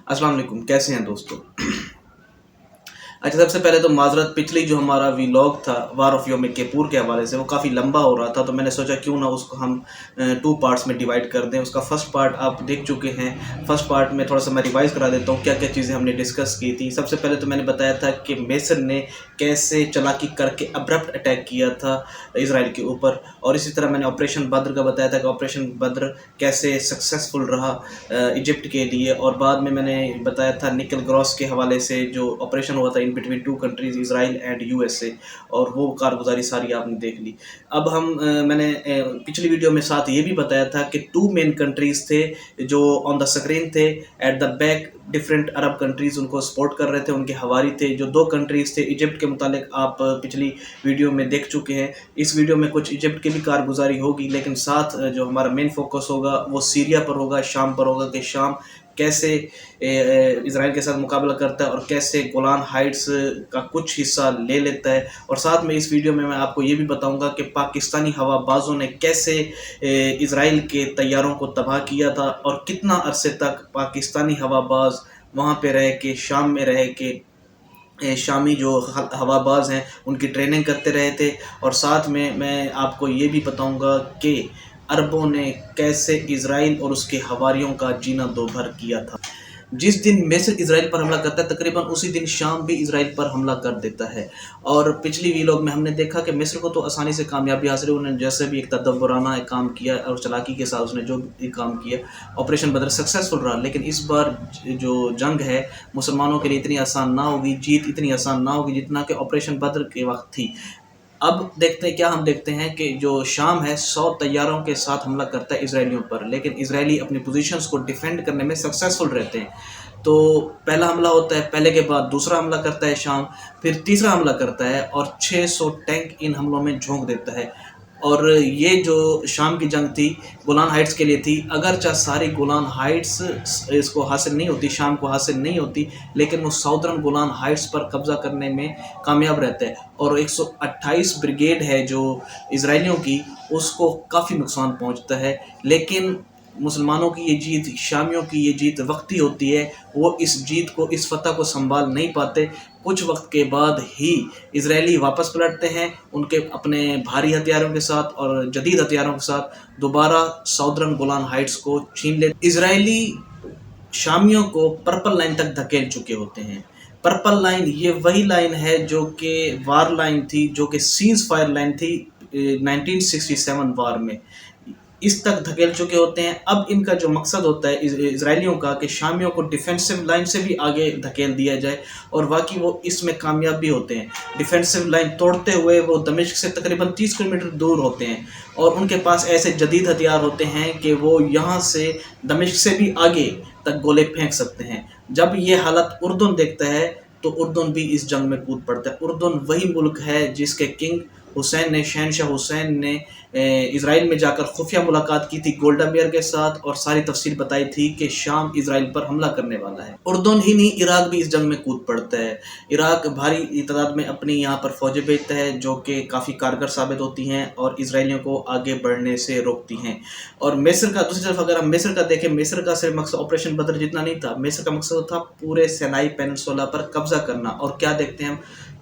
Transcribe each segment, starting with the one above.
अस्सलाम वालेकुम, कैसे हैं दोस्तों? अच्छा, सबसे पहले तो माज़रत, पिछली जो हमारा व्लॉग था वार ऑफ यौम किप्पूर के हवाले से, वो काफ़ी लंबा हो रहा था, तो मैंने सोचा क्यों ना उसको हम 2 पार्ट्स में डिवाइड कर दें। उसका फर्स्ट पार्ट आप देख चुके हैं। फर्स्ट पार्ट में थोड़ा सा मैं रिवाइज़ करा देता हूँ क्या क्या चीज़ें हमने डिस्कस की थी। सबसे पहले तो मैंने बताया था कि मिस्र ने कैसे चालाकी करके अब्रप्ट अटैक किया था इसराइल के ऊपर, और इसी तरह मैंने ऑपरेशन बद्र का बताया था कि ऑपरेशन बद्र कैसे सक्सेसफुल रहा इजिप्ट के लिए। और बाद में मैंने बताया था निकल ग्रॉस के हवाले से जो ऑपरेशन हुआ था in between 2 countries Israel and USA, और वो कारगुजारी सारी आपने देख ली। अब मैंने पिछली वीडियो में साथ ये भी बताया था कि 2 मेन कंट्रीज़ थे जो ऑन द स्क्रीन थे, at the back different Arab countries उनको सपोर्ट कर रहे थे, उनके हवारी थे। जो 2 कंट्रीज़ थे इजिप्ट के मुतालिक आप पिछली वीडियो में देख चुके हैं। इस वीडियो में कुछ इजिप्ट की भी कारगुजारी होगी, लेकिन साथ जो हमारा मेन फोकस होगा वो सीरिया पर होगा, शाम पर होगा कि शाम कैसे इसराइल के साथ मुकाबला करता है और कैसे गोलान हाइट्स का कुछ हिस्सा ले लेता है। और साथ में इस वीडियो में मैं आपको ये भी बताऊंगा कि पाकिस्तानी हवाबाजों ने कैसे इसराइल के तैयारों को तबाह किया था और कितना अरसे तक पाकिस्तानी हवाबाज वहाँ पे रह के, शाम में रह के शामी जो हवाबाज हैं उनकी ट्रेनिंग करते रहे थे। और साथ में मैं आपको ये भी बताऊंगा कि अरबों ने कैसे इसराइल और उसके हवारियों का जीना दोभर किया था। जिस दिन मिस्र इसराइल पर हमला करता है, तकरीबन उसी दिन शाम भी इसराइल पर हमला कर देता है। और पिछली व्लॉग में हमने देखा कि मिस्र को तो आसानी से कामयाबी हासिल हुई, उन्होंने जैसे भी एक तदब्बुराना एक काम किया और चालाकी के साथ उसने जो भी काम किया, ऑपरेशन बदर सक्सेसफुल रहा। लेकिन इस बार जो जंग है मुसलमानों के लिए इतनी आसान ना होगी, जीत इतनी आसान ना होगी जितना कि ऑपरेशन बदर के वक्त थी। अब देखते हैं क्या, हम देखते हैं कि जो शाम है 100 तैयारों के साथ हमला करता है इसराइलियों पर, लेकिन इसराइली अपनी पोजीशंस को डिफेंड करने में सक्सेसफुल रहते हैं। तो पहला हमला होता है, पहले के बाद दूसरा हमला करता है शाम, फिर तीसरा हमला करता है और 600 टैंक इन हमलों में झोंक देता है। और ये जो शाम की जंग थी गोलान हाइट्स के लिए थी, अगरचे सारी गोलान हाइट्स इसको हासिल नहीं होती, शाम को हासिल नहीं होती, लेकिन वो साउदर्न गोलान हाइट्स पर कब्जा करने में कामयाब रहता है। और 128 ब्रिगेड है जो इजरायलियों की, उसको काफ़ी नुकसान पहुंचता है। लेकिन मुसलमानों की ये जीत, शामियों की ये जीत वक्ती होती है, वो इस जीत को, इस फतह को संभाल नहीं पाते। कुछ वक्त के बाद ही इजरायली वापस पलटते हैं उनके अपने भारी हथियारों के साथ और जदीद हथियारों के साथ, दोबारा साउदर्न गोलान हाइट्स को छीन ले। इजरायली शामियों को पर्पल लाइन तक धकेल चुके होते हैं। पर्पल लाइन ये वही लाइन है जो कि वार लाइन थी, जो कि सीज फायर लाइन थी 1967 वार में, इस तक धकेल चुके होते हैं। अब इनका जो मकसद होता है इजरायलियों का कि शामियों को डिफेंसिव लाइन से भी आगे धकेल दिया जाए, और वाकई वो इसमें कामयाब भी होते हैं। डिफेंसिव लाइन तोड़ते हुए वो दमिश्क से तकरीबन 30 किलोमीटर दूर होते हैं, और उनके पास ऐसे जदीद हथियार होते हैं कि वो यहाँ से दमिश्क से भी आगे तक गोले फेंक सकते हैं। जब ये हालत उर्दुन देखता है तो उर्दुन भी इस जंग में कूद पड़ता है। उर्दुन वही मुल्क है जिसके किंग हुसैन ने, शहनशाह हुसैन ने इसराइल में जाकर खुफिया मुलाकात की थी गोल्डा मेयर के साथ, और सारी तफसीर बताई थी कि शाम इसराइल पर हमला करने वाला है। उर्दुन ही नहीं, इराक भी इस जंग में कूद पड़ता है। इराक भारी तादाद में अपनी यहाँ पर फौजें भेजता है जो कि काफ़ी कारगर साबित होती हैं और इसराइलियों को आगे बढ़ने से रोकती हैं। और मिस्र का, दूसरी तरफ अगर हम मिस्र का देखें, मिस्र का सिर्फ मकसद ऑपरेशन बदर जितना नहीं था, मिस्र का मकसद था पूरे सिनाई पेनिनसुला पर कब्जा करना। और क्या देखते हैं हम,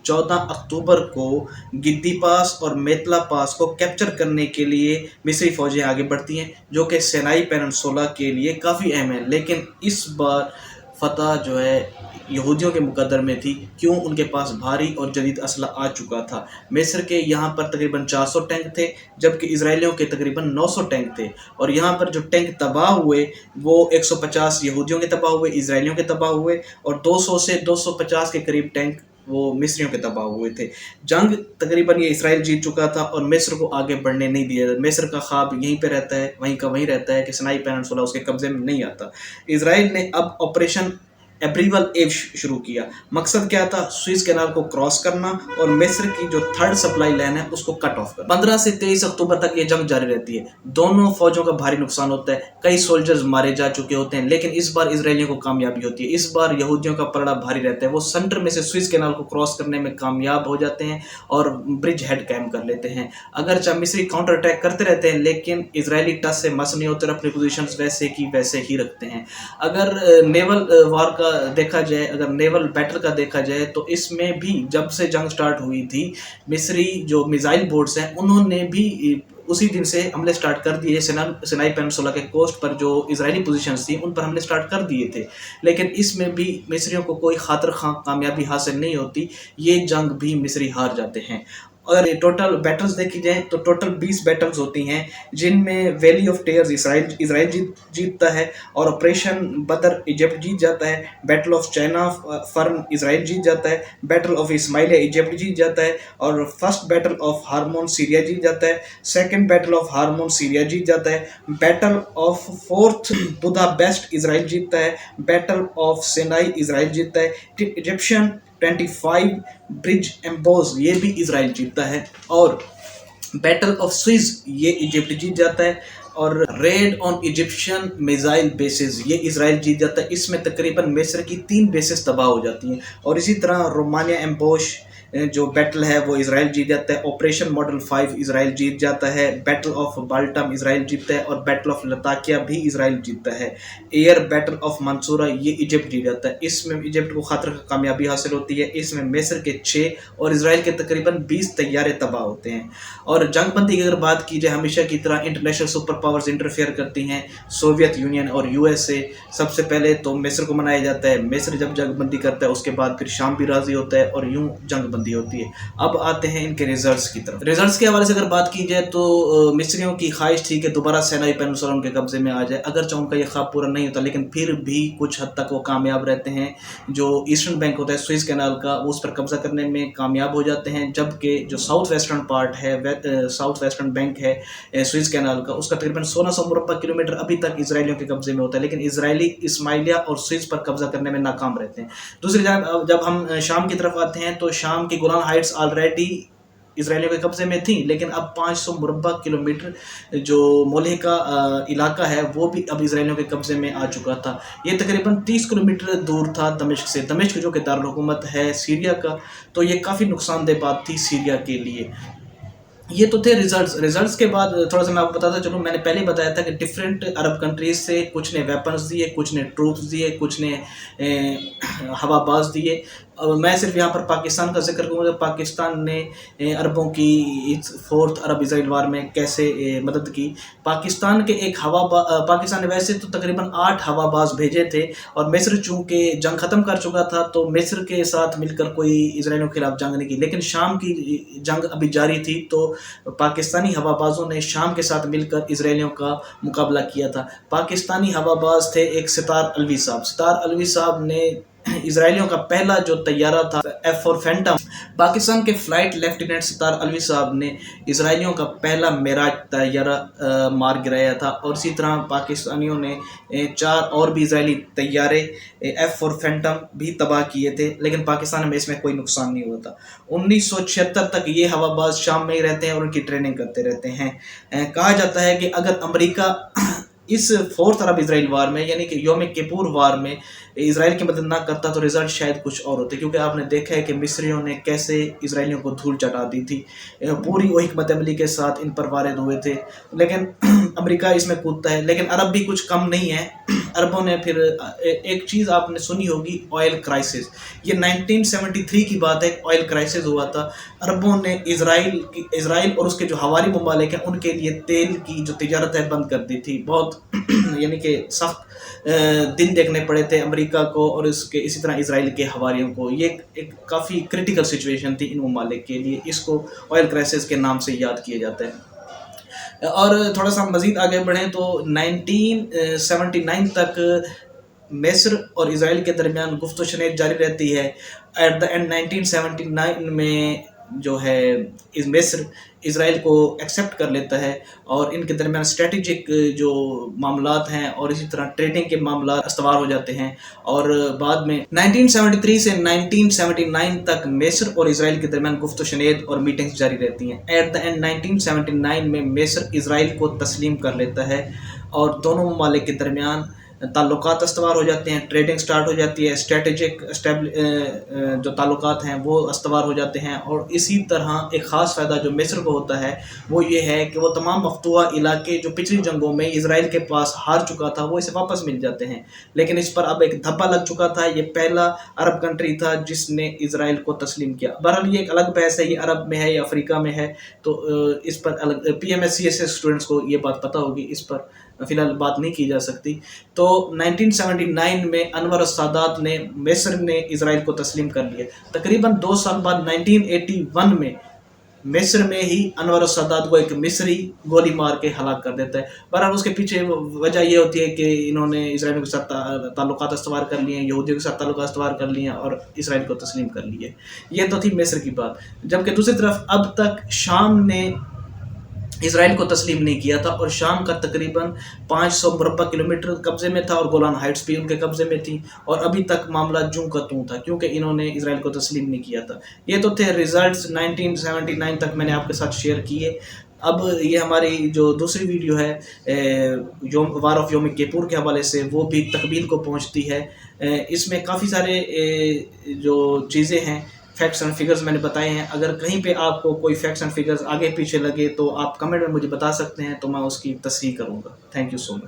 14 अक्टूबर को गिद्दी पास और मेतला पास को कैप्चर करने के लिए मिस्री फौजें आगे बढ़ती हैं, जो कि सिनाई पेनिनसुला के लिए काफ़ी अहम है। लेकिन इस बार फतह जो है यहूदियों के मुकद्दर में थी, क्यों, उनके पास भारी और जदीद असला आ चुका था। मिस्र के यहाँ पर तकरीबन 400 टैंक थे, जबकि इजरायलियों के तकरीबन 900 टैंक थे। और यहाँ पर जो टैंक तबाह हुए वो 150 यहूदियों के तबाह हुए, इजरायलियों के तबाह हुए, और 200 से 250 के करीब टैंक वो मिस्रियों के तबाह हुए थे। जंग तकरीबन ये इसराइल जीत चुका था और मिस्र को आगे बढ़ने नहीं दिया। मिस्र का ख्वाब यहीं पे रहता है, वहीं का वहीं रहता है कि सिनाई पेनिनसुला उसके कब्जे में नहीं आता। इसराइल ने अब ऑपरेशन एब्रीवल एव शुरू किया। मकसद क्या था? स्विस कैनाल को क्रॉस करना और मिस्र की जो थर्ड सप्लाई लाइन है उसको कट ऑफ करना। 15 से 23 अक्टूबर तक ये जंग जारी रहती है। दोनों फौजों का भारी नुकसान होता है, कई सोल्जर्स मारे जा चुके होते हैं, लेकिन इस बार इजरायलियों को कामयाबी होती है। इस बार यहूदियों का पलड़ा भारी रहता है। वो सेंटर में से स्विस कैनाल को क्रॉस करने में कामयाब हो जाते हैं और ब्रिज हेड कायम कर लेते हैं। अगर मिस्री काउंटर अटैक करते रहते हैं, लेकिन इजरायली टस से मस नहीं होते और अपनी पोजीशन वैसे की वैसे ही रखते हैं। अगर नेवल वार का देखा जाए, अगर नेवल बैटल का देखा जाए, तो इसमें भी जब से जंग स्टार्ट हुई थी, मिस्री जो मिसाइल बोट्स हैं उन्होंने भी उसी दिन से हमले स्टार्ट कर दिए। सिनाई पेनिनसुला के कोस्ट पर जो इजरायली पोजीशंस थी उन पर हमले स्टार्ट कर दिए थे, लेकिन इसमें भी मिस्रियों को कोई खातिर खां कामयाबी हासिल नहीं होती। ये जंग भी मिस्री हार जाते हैं। अगर टोटल बैटल्स देखी जाए तो टोटल 20 बैटल्स होती हैं, जिनमें वैली ऑफ टेयर्स इसराइल जीतता है और ऑपरेशन बदर इजिप्ट जीत जाता है। Battle of China farm Israel जीत जाता है। बैटल ऑफ इस्माइलिया इजिप्ट जीत जाता है और first battle of Hermon Syria जीत जाता है। Second battle of Hermon Syria जीत जाता है। Battle of fourth Budapest Israel जीतता है। बैटल ऑफ सिनाई इसराइल जीतता है। इजिप्शियन 25 ब्रिज एम्बोज ये भी इजराइल जीतता है और बैटल ऑफ स्विस ये इजिप्ट जीत जाता है और red on Egyptian missile basis ये इजराइल जीत जाता है। इसमें तकरीबन मिस्र की 3 बेसिस तबाह हो जाती हैं और इसी तरह रोमानिया एम्बोश जो बैटल है वो इजराइल जीत जाता है। ऑपरेशन मॉडल 5 इजराइल जीत जाता है। बैटल ऑफ बाल्टम इजराइल जीतता है और बैटल ऑफ लताकिया भी इजराइल जीतता है। एयर बैटल ऑफ मंसूरा ये इजिप्ट जीत जाता है। इसमें इजिप्ट को खातिर कामयाबी हासिल होती है। इसमें मिस्र के 6 और इजराइल के तकरीबन 20 तैयारे तबाह होते हैं। और जंगबंदी की अगर बात की जाए, हमेशा की तरह इंटरनेशनल सुपर पावर्स इंटरफेयर करती हैं। सोवियत यूनियन और यूएसए सबसे पहले तो मिस्र को मनाया जाता है। मिस्र जब जंगबंदी करता है उसके बाद फिर शाम भी राजी होता है और यूं जंगबंदी होती है। अब आते हैं इनके रिजल्ट्स की तरफ। रिजल्ट्स के हवाले से अगर बात की जाए तो मिस्रियों की ख्वाहिश थी कि दोबारा सिनाई पेनिनसुला उनके कब्जे में आ जाए। अगरचे उनका ये ख्वाब पूरा नहीं होता, लेकिन फिर भी कुछ हद तक वो कामयाब रहते हैं। जो ईस्टर्न बैंक होता है स्विस कैनाल का, वो उस पर कब्जा करने में कामयाब हो जाते हैं, जबकि जो साउथ वेस्टर्न पार्ट है, साउथ वेस्टर्न बैंक है स्विस कैनाल का, उसका तकरीबन 1600 मुरब्बा किलोमीटर अभी तक इसराइलियों के कब्जे में होता है, लेकिन इसराइली इस्माइलिया और स्विस पर कब्जा करने में नाकाम रहते हैं। दूसरी जब हम शाम की तरफ आते हैं तो शाम की गोलान हाइट्स ऑलरेडी इसराइलियों के कब्जे में थी, लेकिन अब 500 मुरब्बा किलोमीटर जो मोले का इलाका है वो भी अब इसराइलियों के कब्जे में आ चुका था। ये तकरीबन 30 किलोमीटर दूर था दमिश्क से। दमिश्क जो कि दारुल हुकूमत है सीरिया का, तो ये काफ़ी नुकसानदेह बात थी सीरिया के लिए। ये तो थे रिजल्ट्स के बाद थोड़ा सा मैं आपको बताता चलूँ। मैंने पहले बताया था कि डिफरेंट अरब कंट्रीज से कुछ ने वेपन्स दिए, कुछ ने ट्रूप्स दिए, कुछ ने हवाबाज दिए। और मैं सिर्फ यहाँ पर पाकिस्तान का जिक्र करूँगा। पाकिस्तान ने अरबों की इस 4th अरब इसराइल वार में कैसे मदद की। पाकिस्तान के पाकिस्तान ने वैसे तो तकरीबन 8 हवाबाज भेजे थे और मिस्र चूँकि जंग ख़त्म कर चुका था तो मिस्र के साथ मिलकर कोई इसराइलियों के खिलाफ जंग नहीं की, लेकिन शाम की जंग अभी जारी थी तो पाकिस्तानी हवाबाजों ने शाम के साथ मिलकर इसराइलियों का मुकाबला किया था। पाकिस्तानी हवाबाज थे एक सितार अलवी साहब। सितार अलवी साहब ने इसराइलियों का पहला जो तैयारा था F4 फैंटम, पाकिस्तान के फ्लाइट लेफ्टिनेंट सितार अलवी साहब ने इसराइलियों का पहला मिराज तैयारा मार गिराया था। और इसी तरह पाकिस्तानियों ने 4 और भी इसराइली तैयारे F4 फैंटम भी तबाह किए थे, लेकिन पाकिस्तान में इसमें कोई नुकसान नहीं हुआ था। 1976 तक ये हवाबाज शाम में ही रहते हैं और उनकी ट्रेनिंग करते रहते हैं। कहा जाता है कि अगर अमेरिका इस 4th अरब इसराइल वार में यानी कि योम किपुर वार में इसराइल की मदद ना करता तो रिजल्ट शायद कुछ और होते, क्योंकि आपने देखा है कि मिस्रियों ने कैसे इसराइलियों को धूल चटा दी थी। पूरी वही हिकमत अमली के साथ इन पर वारिद हुए थे, लेकिन अमेरिका इसमें कूदता है। लेकिन अरब भी कुछ कम नहीं है। अरबों ने फिर एक चीज़ आपने सुनी होगी, ऑयल क्राइसिस। ये 1973 की बात है, ऑयल क्राइसिस हुआ था। अरबों ने इसराइल और उसके जो हवारी ममालिक हैं उनके लिए तेल की जो तिजारत है बंद कर दी थी। बहुत यानी कि सख्त दिन देखने पड़े थे अमेरिका को और इसी तरह इसराइल के हवारियों को। ये एक काफ़ी क्रिटिकल सिचुएशन थी इन ममालिक के लिए। इसको ऑयल क्राइसिस के नाम से याद किया जाता है। और थोड़ा सा मज़ीद आगे बढ़ें तो 1979 तक मिस्र और इसराइल के दरमियान गुफ्त शनीद जारी रहती है। एट द एंड 1979 में जो है इस मिस्र اسرائیل کو ایکسیپٹ کر لیتا ہے اور ان کے درمیان اسٹریٹجک جو معاملات ہیں اور اسی طرح ٹریڈنگ کے معاملات استوار ہو جاتے ہیں، اور بعد میں 1973 سے 1979 تک مصر اور اسرائیل کے درمیان گفت و شنید اور میٹنگز جاری رہتی ہیں۔ ایٹ دا اینڈ 1979 میں مصر اسرائیل کو تسلیم کر لیتا ہے اور دونوں ممالک کے درمیان تعلقات استوار ہو جاتے ہیں، ٹریڈنگ سٹارٹ ہو جاتی ہے، اسٹریٹجک جو تعلقات ہیں وہ استوار ہو جاتے ہیں، اور اسی طرح ایک خاص فائدہ جو مصر کو ہوتا ہے وہ یہ ہے کہ وہ تمام مفتوحہ علاقے جو پچھلی جنگوں میں اسرائیل کے پاس ہار چکا تھا وہ اسے واپس مل جاتے ہیں، لیکن اس پر اب ایک دھبا لگ چکا تھا۔ یہ پہلا عرب کنٹری تھا جس نے اسرائیل کو تسلیم کیا۔ بہرحال یہ ایک الگ بحث ہے، یہ عرب میں ہے یا افریقہ میں ہے، تو اس پر الگ PMSCSS اسٹوڈنٹس کو یہ بات پتہ ہوگی، اس پر فی الحال بات نہیں کی جا سکتی۔ تو 1979 میں انور السادات نے مصر نے اسرائیل کو تسلیم کر لیا۔ تقریباً 2 سال بعد 1981 میں مصر میں ہی انور السادات کو ایک مصری گولی مار کے ہلاک کر دیتا ہے۔ بہرحال اس کے پیچھے وجہ یہ ہوتی ہے کہ انہوں نے اسرائیل کے ساتھ تعلقات استوار کر لیے ہیں، یہودیوں کے ساتھ تعلقات استوار کر لیے ہیں اور اسرائیل کو تسلیم کر لیے۔ یہ تو تھی مصر کی بات، جبکہ دوسری طرف اب تک شام نے اسرائیل کو تسلیم نہیں کیا تھا، اور شام کا تقریباً 500 مربع کلومیٹر قبضے میں تھا، اور گولان ہائٹس بھی ان کے قبضے میں تھی، اور ابھی تک معاملہ جوں کا توں تھا کیونکہ انہوں نے اسرائیل کو تسلیم نہیں کیا تھا۔ یہ تو تھے ریزلٹس 1979 تک میں نے آپ کے ساتھ شیئر کیے۔ اب یہ ہماری جو دوسری ویڈیو ہے وار آف یوم کپور کے حوالے سے، وہ بھی تکمیل کو پہنچتی ہے۔ اس میں کافی سارے جو چیزیں ہیں، فیکٹس اینڈ فگرز میں نے بتائے ہیں۔ اگر کہیں پہ آپ کو کوئی فیکٹس اینڈ فگرز آگے پیچھے لگے تو آپ کمنٹ میں مجھے بتا سکتے ہیں، تو میں اس کی تصحیح کروں گا۔ Thank you so much.